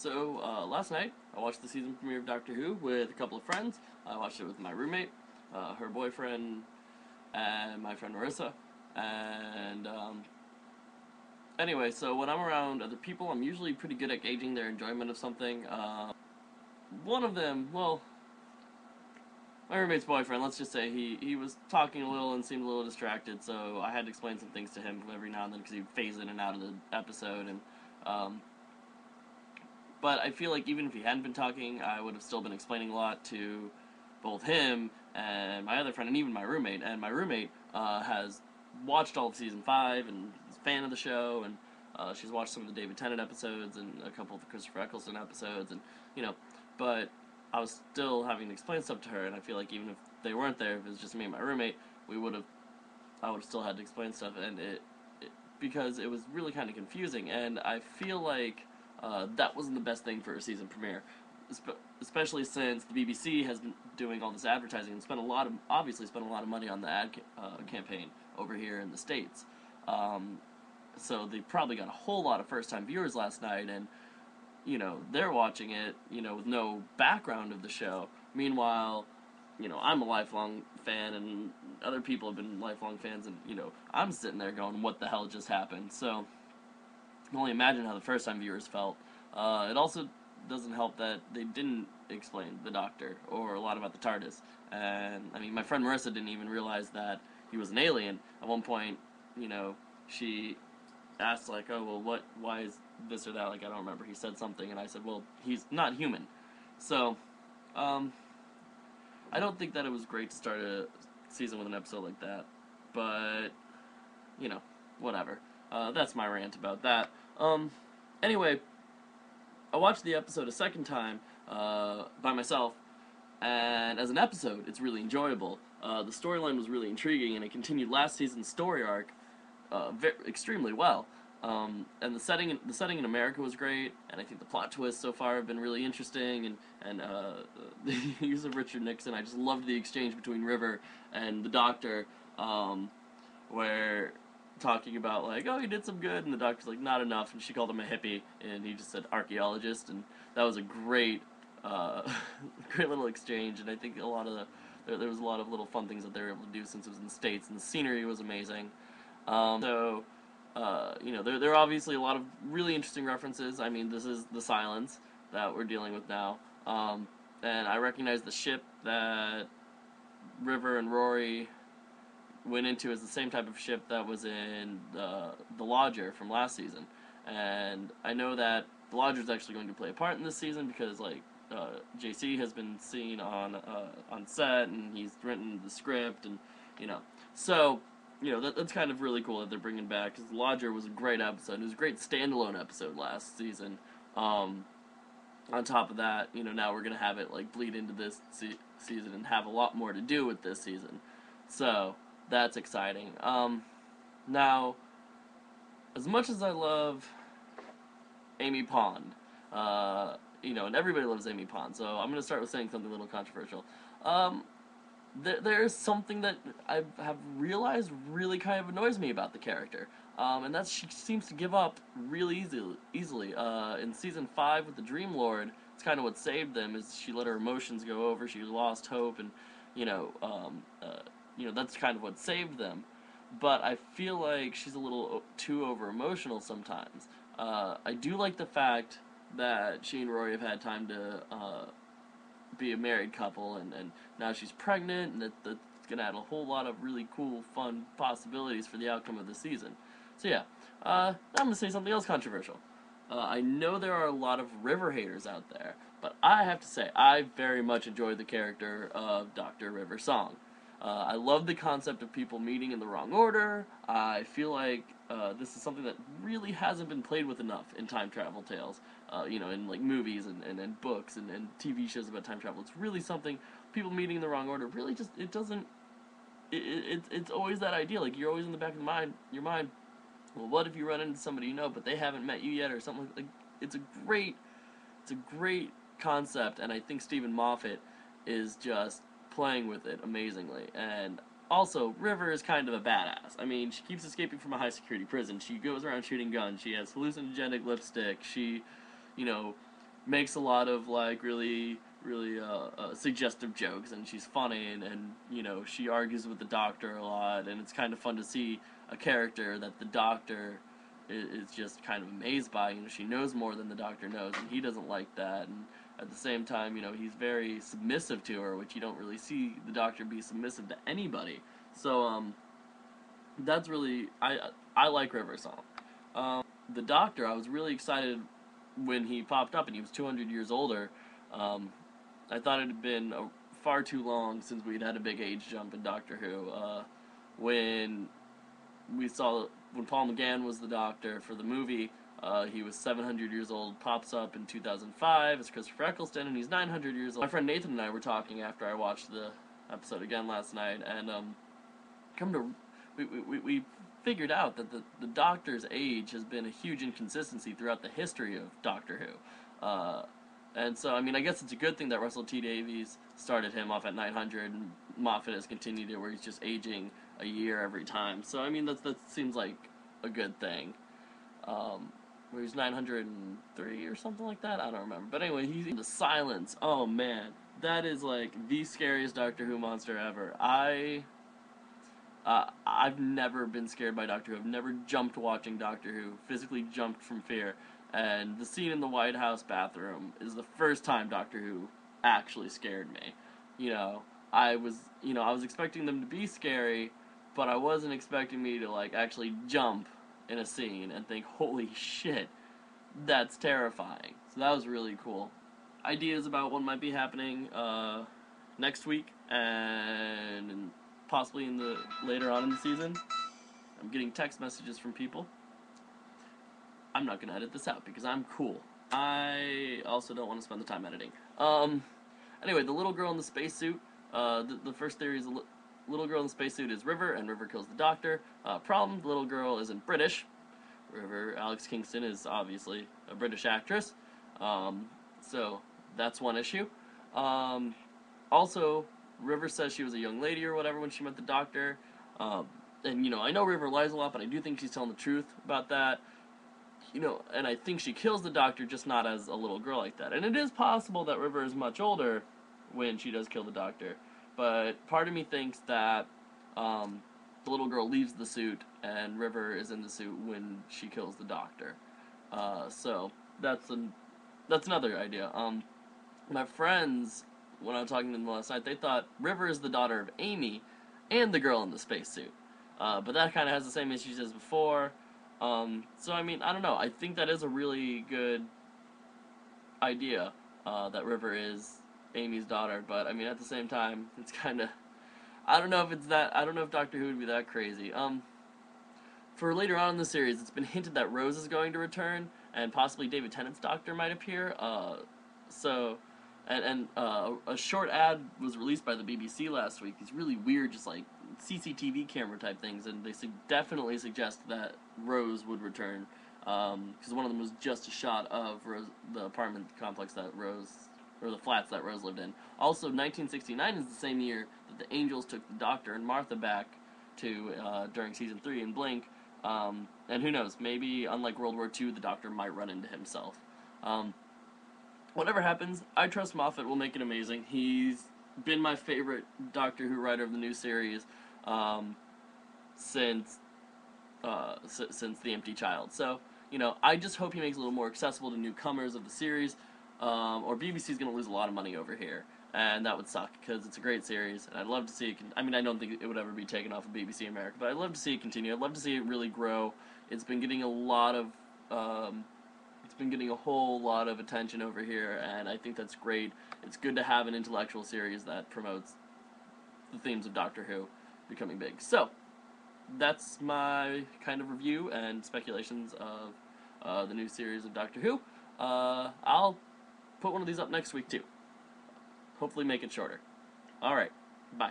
Last night I watched the season premiere of Doctor Who with a couple of friends. I watched it with my roommate, her boyfriend, and my friend Marissa. And anyway, so when I'm around other people, I'm usually pretty good at gauging their enjoyment of something. One of them, well, my roommate's boyfriend, let's just say he was talking a little and seemed a little distracted, so I had to explain some things to him every now and then because he'd phase in and out of the episode. But I feel like even if he hadn't been talking, I would have still been explaining a lot to both him and my other friend, and even my roommate. And my roommate has watched all of season 5 and is a fan of the show, and she's watched some of the David Tennant episodes and a couple of the Christopher Eccleston episodes, and but I was still having to explain stuff to her, and I feel like even if they weren't there, if it was just me and my roommate, I would have still had to explain stuff, and because it was really kind of confusing, and I feel like that wasn't the best thing for a season premiere, especially since the BBC has been doing all this advertising and obviously spent a lot of money on the ad campaign over here in the States. So they probably got a whole lot of first-time viewers last night, and they're watching it, with no background of the show. Meanwhile, I'm a lifelong fan, and other people have been lifelong fans, and, I'm sitting there going, what the hell just happened? So, I can only imagine how the first-time viewers felt. It also doesn't help that they didn't explain the Doctor, or a lot about the TARDIS. And, my friend Marissa didn't even realize that he was an alien. At one point, she asked, like, oh, well, why is this or that? Like, I don't remember. He said something, and I said, well, he's not human. So, I don't think that it was great to start a season with an episode like that. But, whatever. That's my rant about that. Anyway, I watched the episode a second time, by myself, and as an episode, it's really enjoyable. The storyline was really intriguing, and it continued last season's story arc, extremely well. And the setting in America was great, and I think the plot twists so far have been really interesting, and the use of Richard Nixon. I just loved the exchange between River and the Doctor, where talking about, like, oh, he did some good, and the Doctor's like, not enough, and she called him a hippie, and he just said archaeologist, and that was a great great little exchange, and I think there was a lot of little fun things that they were able to do since it was in the States, and the scenery was amazing. There are obviously a lot of really interesting references. This is the Silence that we're dealing with now, and I recognize the ship that River and Rory went into as the same type of ship that was in the Lodger from last season, and I know that the Lodger is actually going to play a part in this season because, like, JC has been seen on set, and he's written the script, and so. That's kind of really cool that they're bringing back, because Lodger was a great episode. It was a great standalone episode last season. On top of that, now we're going to have it, like, bleed into this season and have a lot more to do with this season. So, that's exciting. Now, as much as I love Amy Pond, and everybody loves Amy Pond, so I'm going to start with saying something a little controversial. There's something that I have realized really kind of annoys me about the character, and that's she seems to give up really easily. In season 5 with the Dream Lord, it's kind of what saved them, is she let her emotions go over, she lost hope, and that's kind of what saved them. But I feel like she's a little too over emotional sometimes. I do like the fact that she and Rory have had time to be a married couple, and now she's pregnant, and that's going to add a whole lot of really cool, fun possibilities for the outcome of the season. So yeah, I'm going to say something else controversial. I know there are a lot of River haters out there, but I have to say, I very much enjoyed the character of Dr. River Song. I love the concept of people meeting in the wrong order. I feel like this is something that really hasn't been played with enough in time travel tales. In like movies and books and TV shows about time travel. It's really something, people meeting in the wrong order, really just, it doesn't, it's always that idea, like, you're always in the back of your mind, well, what if you run into somebody but they haven't met you yet, or something like it's a great concept, and I think Stephen Moffat is just playing with it amazingly. And also, River is kind of a badass. She keeps escaping from a high-security prison. She goes around shooting guns. She has hallucinogenic lipstick. She, makes a lot of like really suggestive jokes, and she's funny, and you know, she argues with the Doctor a lot, and it's kind of fun to see a character that the Doctor is just kind of amazed by. You know, she knows more than the Doctor knows, and he doesn't like that. And at the same time, you know, he's very submissive to her, which you don't really see the Doctor be submissive to anybody. So that's really I like River Song. The Doctor, I was really excited when he popped up, and he was 200 years older. I thought it had been far too long since we'd had a big age jump in Doctor Who. When we saw when Paul McGann was the Doctor for the movie, he was 700 years old. Pops up in 2005 as Christopher Eccleston, and he's 900 years old. My friend Nathan and I were talking after I watched the episode again last night, and we figured out that the Doctor's age has been a huge inconsistency throughout the history of Doctor Who. And so, I mean, I guess it's a good thing that Russell T Davies started him off at 900, and Moffat has continued it where he's just aging a year every time. So, I mean, that seems like a good thing. Where he's 903 or something like that? I don't remember. But anyway, he's in the silence. Oh, man. That is, like, the scariest Doctor Who monster ever. I've never been scared by Doctor Who. I've never jumped watching Doctor Who, physically jumped from fear. And the scene in the White House bathroom is the first time Doctor Who actually scared me. You know, I was expecting them to be scary, but I wasn't expecting me to, like, actually jump in a scene and think, holy shit, that's terrifying. So that was really cool. Ideas about what might be happening next week and possibly later on in the season. I'm getting text messages from people. I'm not going to edit this out because I'm cool. I also don't want to spend the time editing. Anyway, the little girl in the spacesuit. The first theory is little girl in the spacesuit is River, and River kills the Doctor. Problem, the little girl isn't British. River, Alex Kingston, is obviously a British actress. So that's one issue. Also, River says she was a young lady or whatever when she met the Doctor. And, you know, I know River lies a lot, but I do think she's telling the truth about that. You know, and I think she kills the Doctor, just not as a little girl like that. And it is possible that River is much older when she does kill the Doctor. But part of me thinks that the little girl leaves the suit and River is in the suit when she kills the Doctor. So that's another idea. My friends, when I was talking to them last night, they thought River is the daughter of Amy and the girl in the spacesuit. But that kind of has the same issues as before. So, I mean, I don't know. I think that is a really good idea, that River is Amy's daughter. But, I mean, at the same time, it's kind of... I don't know if Doctor Who would be that crazy. For later on in the series, it's been hinted that Rose is going to return, and possibly David Tennant's Doctor might appear. A short ad was released by the BBC last week. These really weird, just like CCTV camera type things, and they definitely suggest that Rose would return, because one of them was just a shot of the apartment complex that Rose, or the flats that Rose lived in. Also, 1969 is the same year that the Angels took the Doctor and Martha back to during season 3 in Blink, and who knows, maybe unlike World War II, the Doctor might run into himself. Whatever happens, I trust Moffat will make it amazing. He's been my favorite Doctor Who writer of the new series since The Empty Child. So, you know, I just hope he makes it a little more accessible to newcomers of the series, or BBC's going to lose a lot of money over here, and that would suck, because it's a great series, and I'd love to see it, I mean, I don't think it would ever be taken off of BBC America, but I'd love to see it continue. I'd love to see it really grow. It's been getting a whole lot of attention over here, and I think that's great. It's good to have an intellectual series that promotes the themes of Doctor Who becoming big. So, that's my kind of review and speculations of the new series of Doctor Who. I'll put one of these up next week, too. Hopefully make it shorter. Alright, bye.